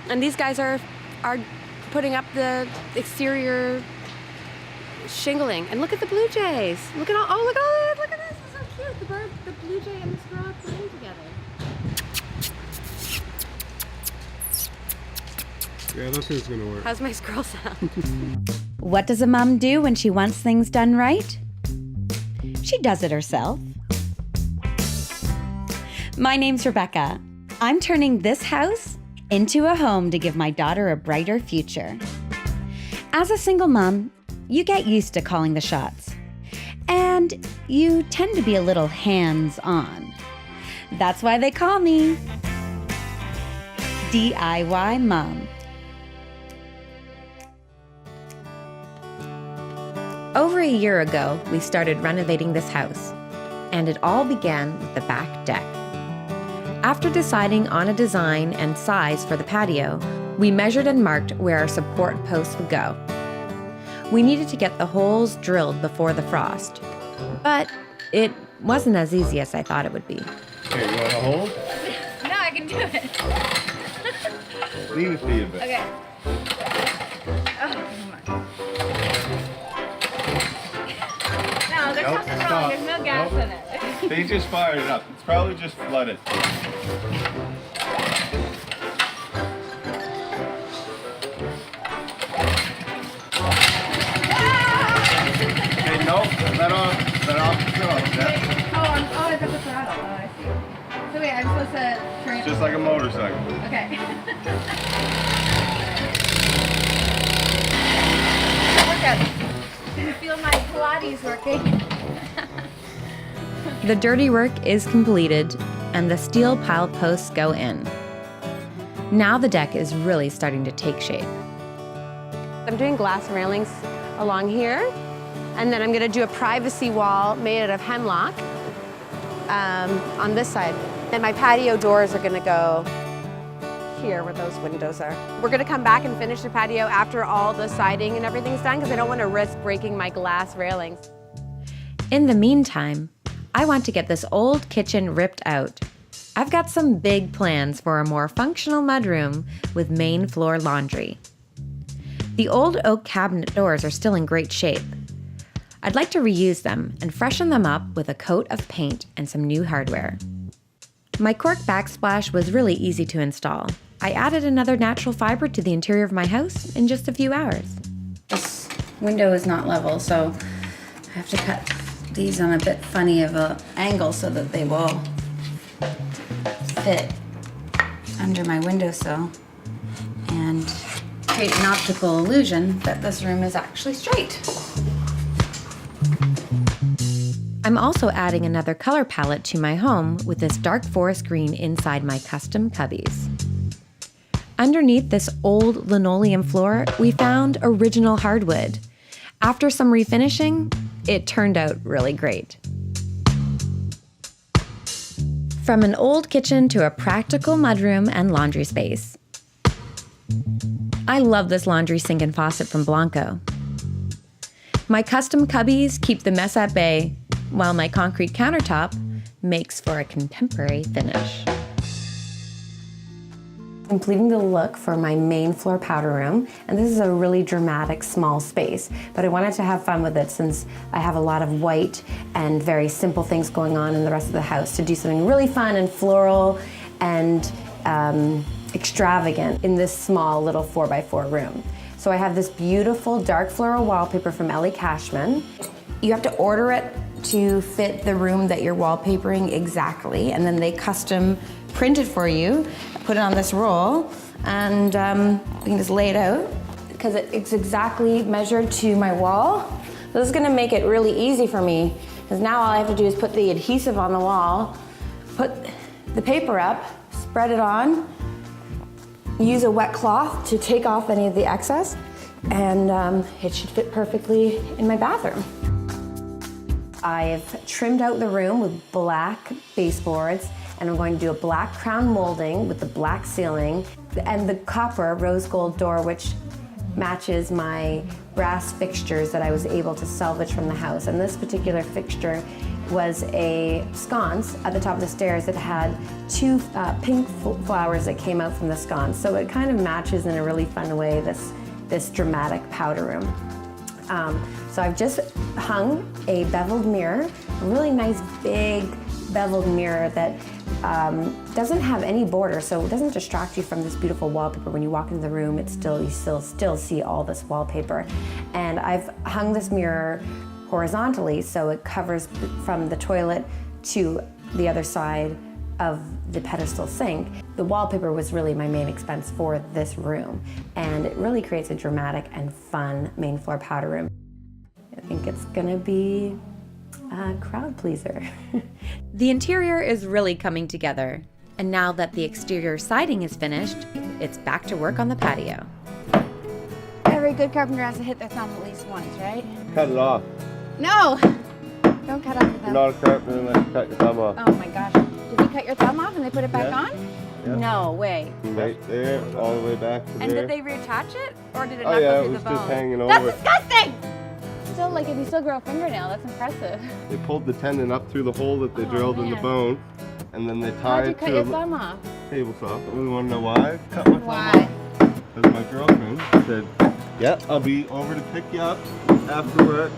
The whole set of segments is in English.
And these guys are putting up the exterior shingling. And look at the blue jays. Look at all, look at this. It's so cute. The bird, the blue jay and the squirrel are playing together. Yeah, that thing's gonna work. How's my squirrel sound? What does a mom do when she wants things done right? She does it herself. My name's Rebekah. I'm turning this house into a home to give my daughter a brighter future. As a single mom, you get used to calling the shots. And you tend to be a little hands-on. That's why they call me DIY Mom. Over a year ago, we started renovating this house, and it all began with the back deck. After deciding on a design and size for the patio, we measured and marked where our support posts would go. We needed to get the holes drilled before the frost, but it wasn't as easy as I thought it would be. Okay, you want to hold? No, I can do it. Leave it for you a bit. Okay. Oh, come on. No, there's something wrong. There's no gas in it. They just fired it up. It's probably just flooded. Hey, no, let off the throttle, yeah? Oh, I got the throttle. Oh, I see. So wait, I'm supposed to turn it. Just like a motorcycle. Okay. Look at it. Can you feel my Pilates working? The dirty work is completed, and the steel pile posts go in. Now the deck is really starting to take shape. I'm doing glass railings along here, and then I'm gonna do a privacy wall made out of hemlock on this side. And my patio doors are gonna go here where those windows are. We're gonna come back and finish the patio after all the siding and everything's done because I don't wanna risk breaking my glass railings. In the meantime, I want to get this old kitchen ripped out. I've got some big plans for a more functional mudroom with main floor laundry. The old oak cabinet doors are still in great shape. I'd like to reuse them and freshen them up with a coat of paint and some new hardware. My cork backsplash was really easy to install. I added another natural fiber to the interior of my house in just a few hours. This window is not level, so I have to cut these on a bit funny of an angle so that they will fit under my windowsill and create an optical illusion that this room is actually straight. I'm also adding another color palette to my home with this dark forest green inside my custom cubbies. Underneath this old linoleum floor, we found original hardwood. After some refinishing, it turned out really great. From an old kitchen to a practical mudroom and laundry space. I love this laundry sink and faucet from Blanco. My custom cubbies keep the mess at bay, while my concrete countertop makes for a contemporary finish. Completing the look for my main floor powder room, and this is a really dramatic small space, but I wanted to have fun with it since I have a lot of white and very simple things going on in the rest of the house, to do something really fun and floral and extravagant in this small little 4x4 room. So I have this beautiful dark floral wallpaper from Ellie Cashman. You have to order it to fit the room that you're wallpapering exactly, and then they custom print it for you, put it on this roll, and you can just lay it out because it's exactly measured to my wall. This is gonna make it really easy for me because now all I have to do is put the adhesive on the wall, put the paper up, spread it on, use a wet cloth to take off any of the excess, and it should fit perfectly in my bathroom. I've trimmed out the room with black baseboards, and I'm going to do a black crown molding with the black ceiling and the copper rose gold door, which matches my brass fixtures that I was able to salvage from the house. And this particular fixture was a sconce at the top of the stairs that had two pink flowers that came out from the sconce. So it kind of matches in a really fun way this dramatic powder room. So I've just hung a beveled mirror, a really nice big beveled mirror that doesn't have any border, so it doesn't distract you from this beautiful wallpaper. When you walk into the room, you still see all this wallpaper. And I've hung this mirror horizontally, so it covers from the toilet to the other side of the pedestal sink. The wallpaper was really my main expense for this room, and it really creates a dramatic and fun main floor powder room. I think it's gonna be a crowd pleaser. The interior is really coming together, and now that the exterior siding is finished, it's back to work on the patio. Every good carpenter has to hit their thumb at least once, right? Cut it off. No! Don't cut off your You're thumb. not a carpenter unless you cut your thumb off. Oh my gosh. Did you cut your thumb off and they put it back Yeah. on? Yeah. No way. Right there, all the way back to And there. did they reattach it? Or did it Oh not yeah, go it through was the just bone? hanging That's over. disgusting! Still, like, if you still grow a fingernail, that's impressive. They pulled the tendon up through the hole that they Oh, drilled in the man. bone, and then they How'd tied you it cut to your a thumb off? table saw. We want to know why I cut my thumb Why? off? Because my girlfriend said, yeah, I'll be over to pick you up after work,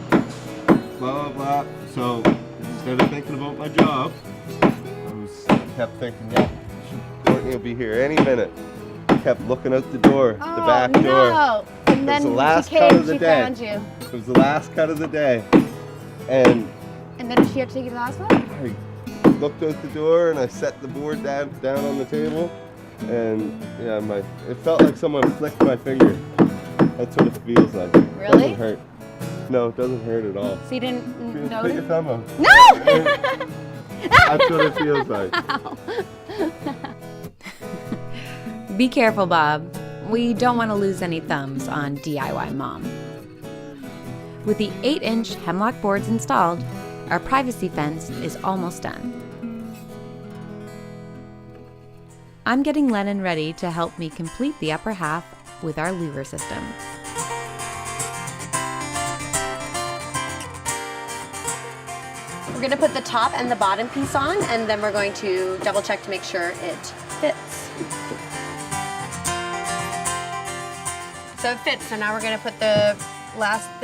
blah, blah, blah. So instead of thinking about my job, I kept thinking, yeah, Courtney will be here any minute. Kept looking out the door, the back door. No. And It was then the last she cut came, of the she day. found you. It was the last cut of the day. And And then did she have to take you to the hospital? I looked out the door and I set the board down on the table, and yeah, it felt like someone flicked my finger. That's what it feels like. It Really? doesn't hurt. No, it doesn't hurt at all. So you didn't Put notice? your thumb out. No! That's what it feels like. Be careful, Bob. We don't want to lose any thumbs on DIY Mom. With the 8-inch hemlock boards installed, our privacy fence is almost done. I'm getting Lennon ready to help me complete the upper half with our louver system. We're gonna put the top and the bottom piece on, and then we're going to double check to make sure it fits. So it fits, so now we're gonna put the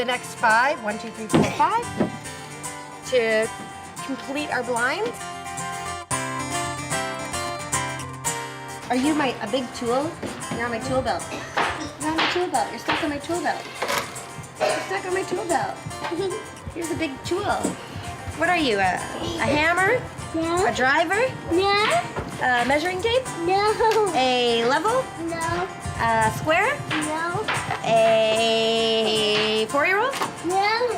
next 5, 1, 2, 3, 4, 5, to complete our blinds. Are you a big tool? You're on my tool belt. You're on my tool belt. You're stuck on my tool belt. You're stuck on my tool belt. Here's a big tool. What are you, a hammer? No. A driver? No. A measuring tape? No. A level? No. A square? No. A 4-year-old? No.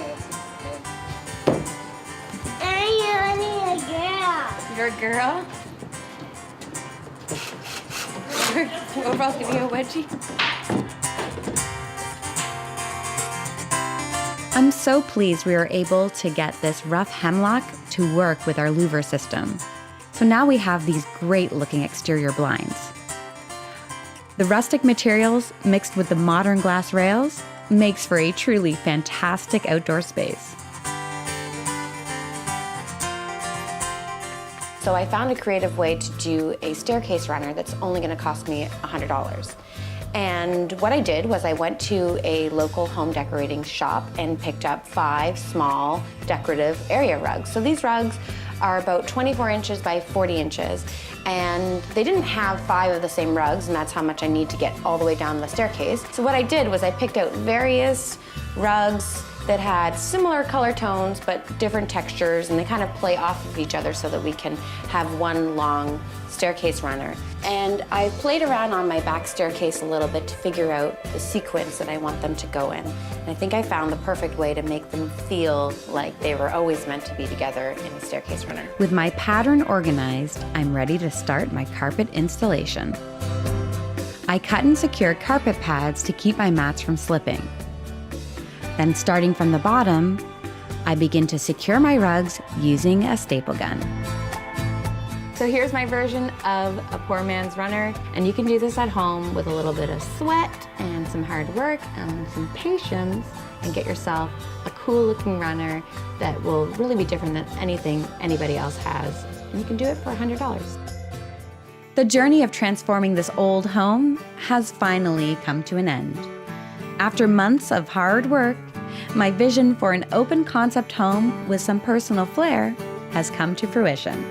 I'm only a girl. You're a girl? Your overall's giving you a wedgie? I'm so pleased we were able to get this rough hemlock to work with our louver system. So now we have these great looking exterior blinds. The rustic materials mixed with the modern glass rails makes for a truly fantastic outdoor space. So I found a creative way to do a staircase runner that's only gonna cost me $100. And what I did was I went to a local home decorating shop and picked up 5 small decorative area rugs. So these rugs are about 24 inches by 40 inches. And they didn't have 5 of the same rugs, and that's how much I need to get all the way down the staircase. So what I did was I picked out various rugs that had similar color tones but different textures, and they kind of play off of each other so that we can have one long staircase runner. And I played around on my back staircase a little bit to figure out the sequence that I want them to go in. And I think I found the perfect way to make them feel like they were always meant to be together in a staircase runner. With my pattern organized, I'm ready to start my carpet installation. I cut and secured carpet pads to keep my mats from slipping. Then starting from the bottom, I begin to secure my rugs using a staple gun. So here's my version of a poor man's runner, and you can do this at home with a little bit of sweat and some hard work and some patience and get yourself a cool looking runner that will really be different than anything anybody else has. And you can do it for $100. The journey of transforming this old home has finally come to an end. After months of hard work, my vision for an open concept home with some personal flair has come to fruition.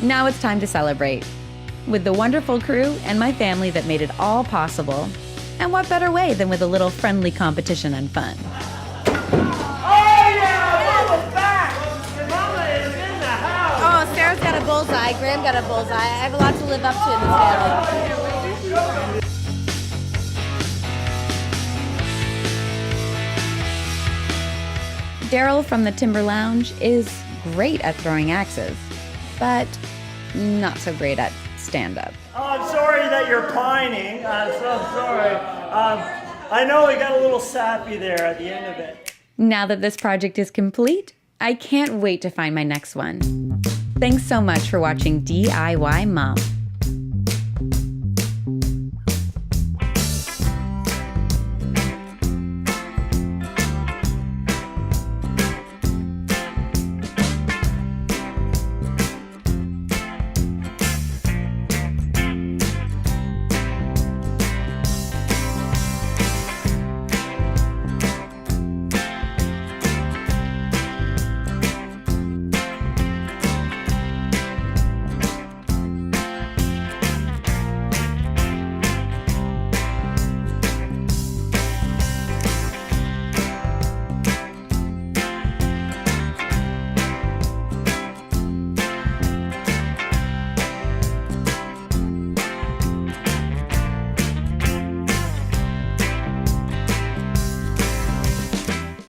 Now it's time to celebrate with the wonderful crew and my family that made it all possible. And what better way than with a little friendly competition and fun? Oh, Sarah's got a bullseye. Graham got a bullseye. I have a lot to live up to in this family. Daryl from the Timber Lounge is great at throwing axes, but not so great at stand-up. Oh, I'm sorry that you're pining. I'm so sorry. I know we got a little sappy there at the end of it. Now that this project is complete, I can't wait to find my next one. Thanks so much for watching DIY Mom.